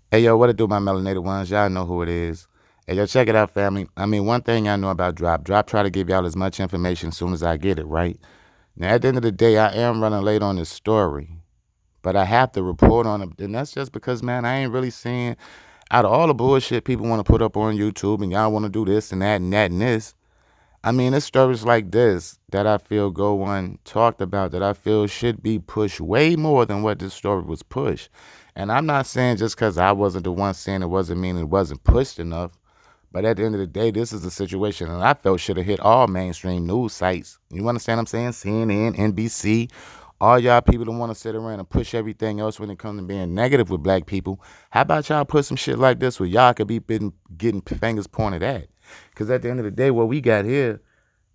Hey, yo, what it do, my melanated ones? Y'all know who it is. Hey, yo, check it out, family. I mean, one thing I know about Drop. Drop try to give y'all as much information as soon as I get it, right? Now, at the end of the day, I am running late on this story, but I have to report on it. And that's just because, man, I ain't really seeing, out of all the bullshit people want to put up on YouTube and y'all want to do this and that and that and this, I mean, it's stories like this that I feel go untalked about that I feel should be pushed way more than what this story was pushed. And I'm not saying just because I wasn't the one saying it wasn't mean it wasn't pushed enough. But at the end of the day, this is a situation that I felt should have hit all mainstream news sites. You understand what I'm saying? CNN, NBC, all y'all people that want to sit around and push everything else when it comes to being negative with black people. How about y'all put some shit like this where y'all could be getting fingers pointed at? Because at the end of the day, what we got here,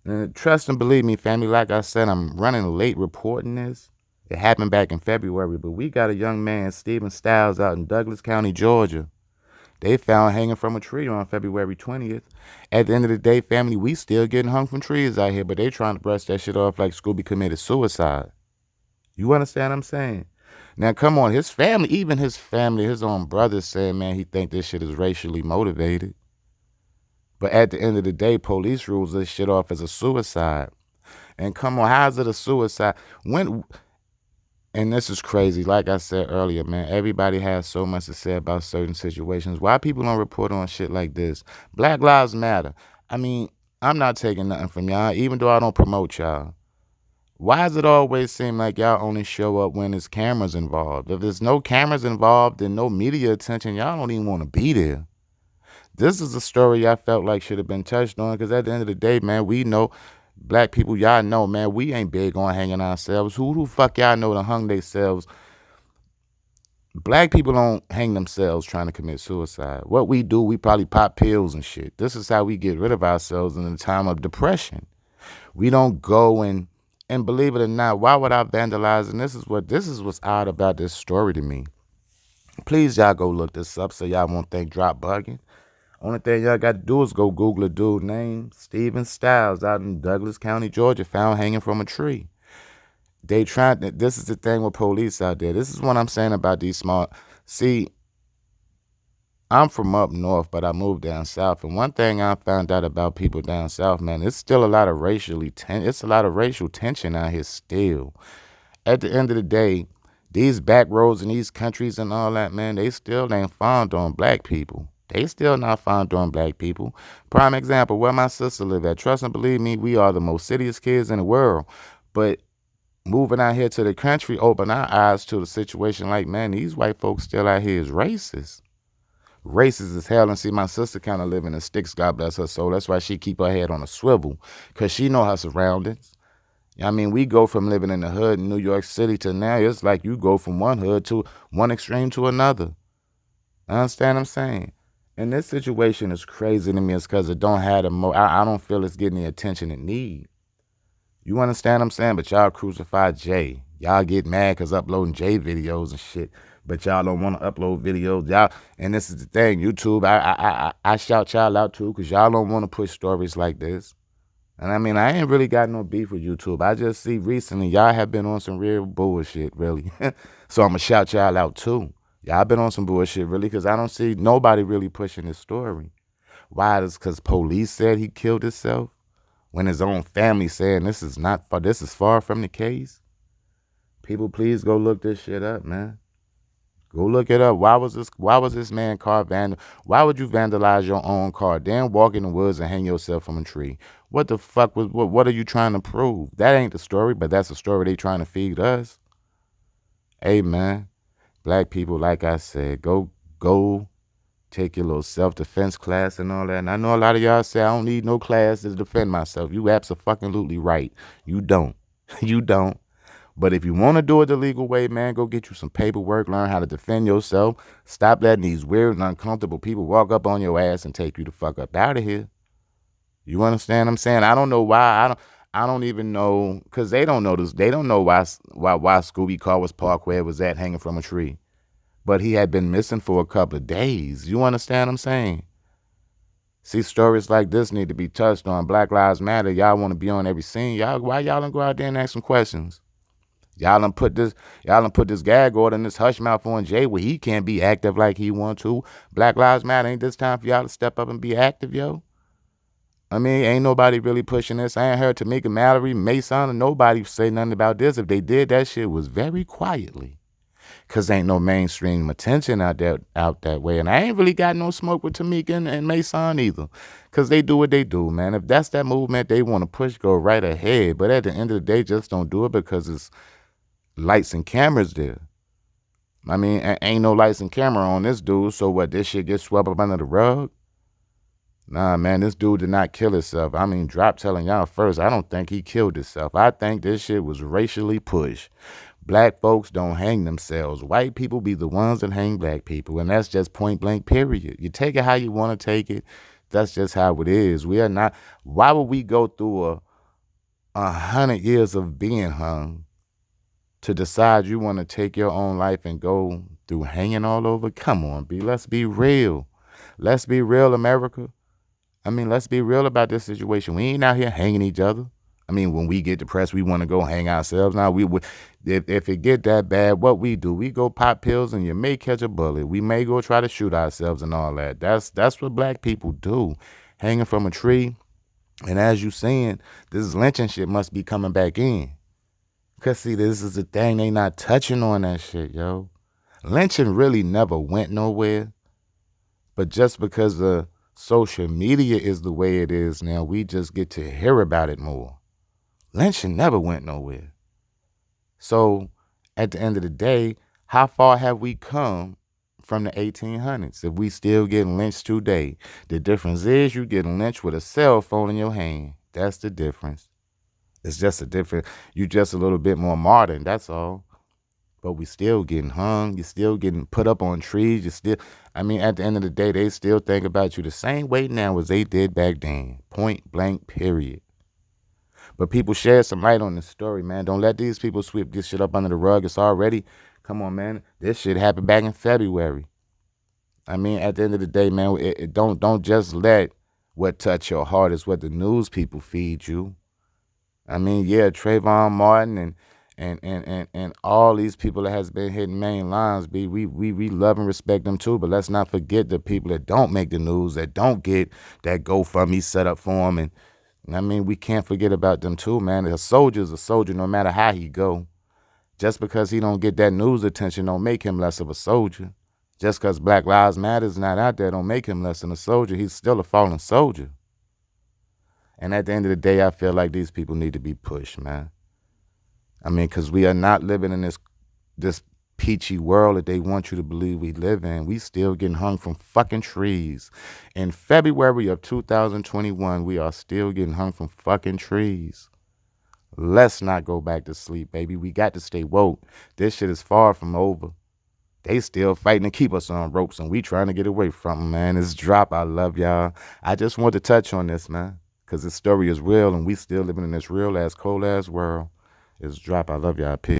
and trust and believe me, family, like I said, I'm running late reporting this. It happened back in February, but we got a young man, Stephen Stiles, out in Douglas County, Georgia. They found hanging from a tree on February 20th. At the end of the day, family, we still getting hung from trees out here, but they trying to brush that shit off like Scooby committed suicide. You understand what I'm saying? Now, come on, his family, even his family, his own brother said, man, he think this shit is racially motivated. But at the end of the day, police rules this shit off as a suicide. And come on, how is it a suicide? When and this is crazy. Like I said earlier, man, everybody has so much to say about certain situations. Why people don't report on shit like this? Black Lives Matter. I mean, I'm not taking nothing from y'all, even though I don't promote y'all. Why does it always seem like y'all only show up when there's cameras involved? If there's no cameras involved and no media attention, y'all don't even want to be there. This is a story I felt like should have been touched on because at the end of the day, man, we know black people, y'all know, man, we ain't big on hanging ourselves. Who the fuck y'all know to hung themselves? Black people don't hang themselves trying to commit suicide. What we do, we probably pop pills and shit. This is how we get rid of ourselves in a time of depression. We don't go and believe it or not, why would I vandalize? And this is what's odd about this story to me. Please y'all go look this up so y'all won't think drop bugging. Only thing y'all got to do is go Google a dude named Stephen Stiles out in Douglas County, Georgia, found hanging from a tree. They tried. This is the thing with police out there. This is what I'm saying about these small. See, I'm from up north, but I moved down south, and one thing I found out about people down south, man, it's still a lot of it's a lot of racial tension out here still. At the end of the day, these back roads in these countries and all that, man, they still ain't fond on black people. They still not fond on black people. Prime example, where my sister live at. Trust and believe me, we are the most citiest kids in the world. But moving out here to the country opened our eyes to the situation like, man, these white folks still out here is racist. Racist as hell. And see, my sister kind of live in the sticks, God bless her soul. That's why she keep her head on a swivel, because she know her surroundings. I mean, we go from living in the hood in New York City to now it's like you go from one hood to one extreme to another. Understand what I'm saying? And this situation is crazy to me. It's because it don't have I don't feel it's getting the attention it need. You understand what I'm saying? But y'all crucify Jay. Y'all get mad because uploading Jay videos and shit. But y'all don't want to upload videos. Y'all, and this is the thing, YouTube, I shout y'all out too because y'all don't want to push stories like this. And I mean, I ain't really got no beef with YouTube. I just see recently y'all have been on some real bullshit, really. So I'm going to shout y'all out too. Y'all been on some bullshit, really, because I don't see nobody really pushing this story. Why? It's because police said he killed himself when his own family saying this is far from the case. People, please go look this shit up, man. Go look it up. Why was this man car vandal? Why would you vandalize your own car, then walk in the woods and hang yourself from a tree? What the fuck what are you trying to prove? That ain't the story, but that's the story they trying to feed us. Hey man, black people, like I said, go take your little self-defense class and all that. And I know a lot of y'all say I don't need no class to defend myself. You absolutely right. You don't. You don't. But if you want to do it the legal way, man, go get you some paperwork, learn how to defend yourself. Stop letting these weird and uncomfortable people walk up on your ass and take you the fuck up out of here. You understand what I'm saying? I don't know why. I don't even know, because they don't know this. They don't know why Scooby car was parked where it was at, hanging from a tree. But he had been missing for a couple of days. You understand what I'm saying? See, stories like this need to be touched on. Black Lives Matter. Y'all want to be on every scene. Why y'all don't go out there and ask some questions? Y'all done put this gag order and this hush mouth on Jay where he can't be active like he want to. Black Lives Matter, ain't this time for y'all to step up and be active, yo? I mean, ain't nobody really pushing this. I ain't heard Tamika Mallory, Mason, or nobody say nothing about this. If they did, that shit was very quietly. Cause ain't no mainstream attention out that way. And I ain't really got no smoke with Tamika and Mason either. Cause they do what they do, man. If that's that movement they want to push, go right ahead. But at the end of the day, just don't do it because it's lights and cameras there. I mean, ain't no lights and camera on this dude. So what, this shit gets swept up under the rug? Nah, man, this dude did not kill himself. I mean, drop telling y'all first, I don't think he killed himself. I think this shit was racially pushed. Black folks don't hang themselves. White people be the ones that hang black people. And that's just point blank, period. You take it how you want to take it. That's just how it is. We are not, why would we go through 100 years of being hung to decide you want to take your own life and go through hanging all over? Come on, B. Let's be real. Let's be real, America. I mean, let's be real about this situation. We ain't out here hanging each other. I mean, when we get depressed, we want to go hang ourselves. Now, we would, if it get that bad, what we do, we go pop pills and you may catch a bullet. We may go try to shoot ourselves and all that. That's what black people do, hanging from a tree. And as you saying, this lynching shit must be coming back in. Because, see, this is the thing. They not touching on that shit, yo. Lynching really never went nowhere. But just because the social media is the way it is now, we just get to hear about it more. Lynching never went nowhere. So at the end of the day, how far have we come from the 1800s if we still getting lynched today? The difference is you getting lynched with a cell phone in your hand. That's the difference. It's just a different, you just a little bit more modern, that's all. But we still getting hung. You still getting put up on trees. You still, I mean, at the end of the day, they still think about you the same way now as they did back then. Point blank, period. But people shed some light on this story, man. Don't let these people sweep this shit up under the rug. It's already, come on, man. This shit happened back in February. I mean, at the end of the day, man, don't just let what touch your heart is what the news people feed you. I mean, yeah, Trayvon Martin and all these people that has been hitting main lines, we love and respect them too, but let's not forget the people that don't make the news, that don't get that GoFundMe set up for them. And I mean, we can't forget about them too, man. A soldier's a soldier no matter how he go. Just because he don't get that news attention don't make him less of a soldier. Just because Black Lives Matter is not out there don't make him less than a soldier. He's still a fallen soldier. And at the end of the day, I feel like these people need to be pushed, man. I mean, because we are not living in this peachy world that they want you to believe we live in. We still getting hung from fucking trees. In February of 2021, we are still getting hung from fucking trees. Let's not go back to sleep, baby. We got to stay woke. This shit is far from over. They still fighting to keep us on ropes, and we trying to get away from them, man. It's Drop. I love y'all. I just want to touch on this, man, because this story is real, and we still living in this real-ass, cold-ass world. It's Drop. I love y'all. Peace.